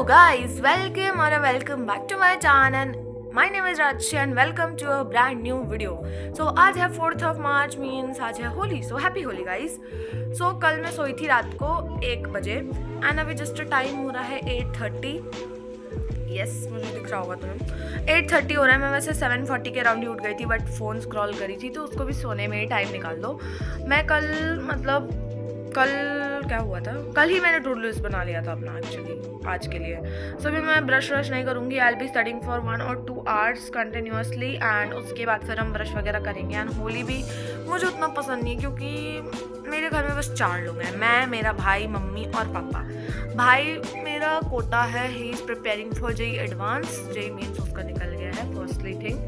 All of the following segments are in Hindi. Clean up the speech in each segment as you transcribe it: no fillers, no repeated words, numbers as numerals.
guys, welcome back to my channel. My name is Rajshi and welcome to a brand new video. So आज है 4th of March means आज है Holi. So happy Holi guys. So कल मैं सोई थी रात को 1 बजे एंड अभी जस्ट टाइम हो रहा है 8:30. यस मुझे दिख रहा होगा तुम्हें 8:30 हो रहा है. मैं वैसे 7:40 के अराउंड ही उठ गई थी बट फ़ोन स्क्रॉल करी थी तो उसको भी सोने में ही टाइम निकाल दो. मैं कल क्या हुआ था, कल ही मैंने टू डू लिस्ट बना लिया था अपना एक्चुअली आज के लिए. सो अभी मैं ब्रश नहीं करूँगी. आई will be studying for 1 or 2 hours continuously and उसके बाद फिर हम ब्रश वगैरह करेंगे. एंड होली भी मुझे उतना पसंद नहीं है क्योंकि मेरे घर में बस 4 लोग हैं, मैं, मेरा भाई, मम्मी और पापा. भाई मेरा कोटा है, he is preparing for JEE advance. JEE means उसका निकल गया है firstly thing.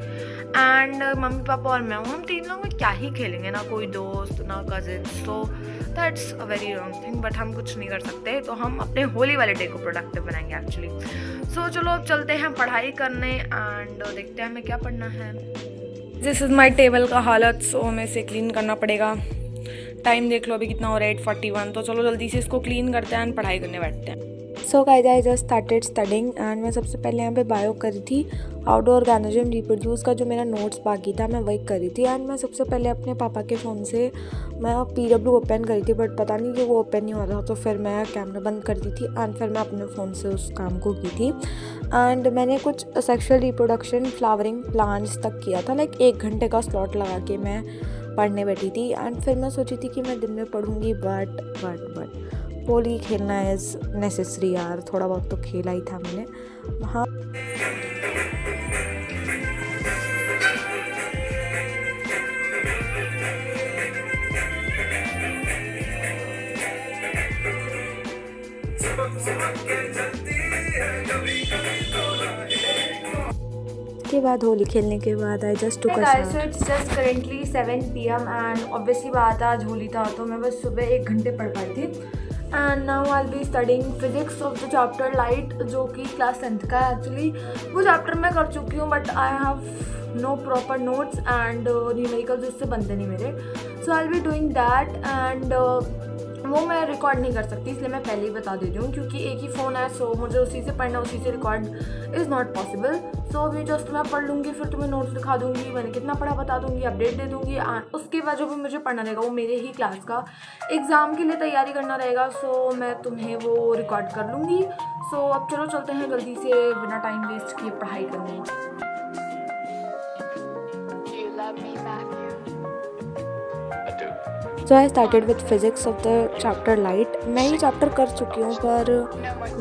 And mummy papa और मैं हूँ, हम 3 लोग में क्या ही खेलेंगे, ना कोई दोस्त ना cousin. So that's a very wrong thing but हम कुछ नहीं कर सकते. तो हम अपने होली वाले डे को प्रोडक्टिव बनाएंगे एक्चुअली. सो चलो अब चलते हैं पढ़ाई करने एंड देखते हैं हमें क्या पढ़ना है. दिस इज़ माई टेबल का हालत. सो हमें इसे क्लीन करना पड़ेगा. टाइम देख लो अभी कितना हो रहा है, 8:41. तो चलो जल्दी से इसको क्लीन करते हैं एंड पढ़ाई करने बैठते हैं. So guys I just started studying and मैं सबसे पहले यहाँ पे बायो करी थी. आउटडोर ऑर्गेनिज्म रिप्रोड्यूस का जो मेरा नोट्स बाकी था मैं वही करी थी. एंड मैं सबसे पहले अपने पापा के फ़ोन से मैं PW ओपन करी थी बट पता नहीं कि वो ओपन नहीं हो रहा. तो फिर मैं कैमरा बंद कर दी थी एंड फिर मैं अपने फ़ोन से उस काम को की थी. एंड मैंने कुछ सेक्सुअल रिप्रोडक्शन फ्लावरिंग प्लांट्स तक किया था. लाइक 1 घंटे का स्लॉट लगा के मैं पढ़ने बैठी थी. एंड फिर मैं सोची थी कि मैं दिन में पढ़ूँगी बट होली खेलना इज़ नेसेसरी यार. थोड़ा बहुत तो खेला ही था मैंने. हाँ के बाद होली खेलने के बाद I just took a shower. So it's just currently 7 PM and obviously बात है आज होली था तो मैं बस सुबह 1 घंटे पढ़ पाई थी. And now I will be studying physics of the chapter light जो कि क्लास 10th का है. एक्चुअली वो चैप्टर मैं कर चुकी हूँ but I have no proper notes and numericals इससे बनते नहीं मेरे. So I will be doing that and वो मैं रिकॉर्ड नहीं कर सकती इसलिए मैं पहले ही बता देती हूँ क्योंकि एक ही फ़ोन है. सो मुझे उसी से पढ़ना उसी से रिकॉर्ड इज़ नॉट पॉसिबल. सो अभी जस्ट मैं पढ़ लूँगी फिर तुम्हें नोट्स दिखा दूँगी, मैंने कितना पढ़ा बता दूँगी, अपडेट दे दूँगी. एंड उसके बाद जो भी मुझे पढ़ना रहेगा वो मेरे ही क्लास का एग्ज़ाम के लिए तैयारी करना रहेगा. सो मैं तुम्हें वो रिकॉर्ड कर लूँगी. सो अब चलो चलते हैं जल्दी से बिना टाइम वेस्ट किए पढ़ाई करने. So I started with physics of the chapter light. मैं ये चैप्टर कर चुकी हूँ पर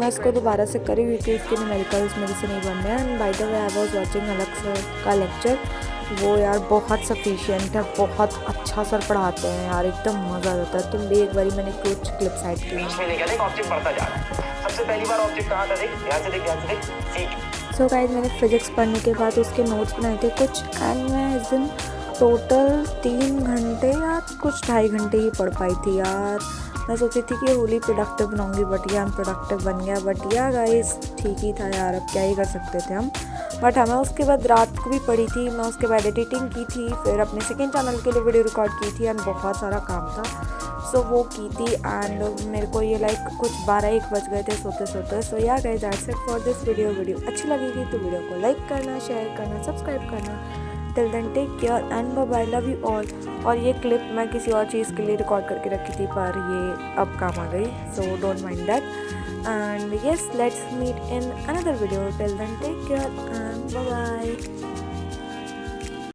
मैं इसको दोबारा से करी क्योंकि इसके न्यूमेरिकल्स मेरे से नहीं बन रहे हैं. And by the way I was watching अलग सर का लेक्चर. वो यार बहुत सफिशिएंट है, बहुत अच्छा सर पढ़ाते हैं यार, एकदम मज़ा आ जाता है. तुम भी एक बारी मैंने कुछ क्लिप्स ऐड की. सबसे पहली बार ऑब्जेक्ट कहाँ था, देख ध्यान से देख. सो गाइस मैंने फिज़िक्स पढ़ने के बाद उसके नोट्स बनाए थे कुछ एंड मैं इस दिन टोटल 3 घंटे या कुछ 2.5 घंटे ही पढ़ पाई थी यार. मैं सोची थी कि होली प्रोडक्टिव बनाऊंगी बट ये प्रोडक्टिव बन गया. बट या गाइस ठीक ही था यार, अब क्या ही कर सकते थे हम. बट हाँ मैं उसके बाद रात को भी पढ़ी थी. मैं उसके बाद एडिटिंग की थी, फिर अपने सेकंड चैनल के लिए वीडियो रिकॉर्ड की थी एंड बहुत सारा काम था. सो वो की थी एंड मेरे को ये लाइक कुछ 12-1 बज गए थे सोते. सो या guys that's it for this video अच्छी लगेगी तो वीडियो को लाइक करना, शेयर करना, सब्सक्राइब करना. Till then take care and bye bye, love you all. और ये क्लिप मैं किसी और चीज़ के लिए रिकॉर्ड करके रखी थी पर ये अब काम आ गई. So don't mind that and yes let's meet in another video. Till then take care and bye bye.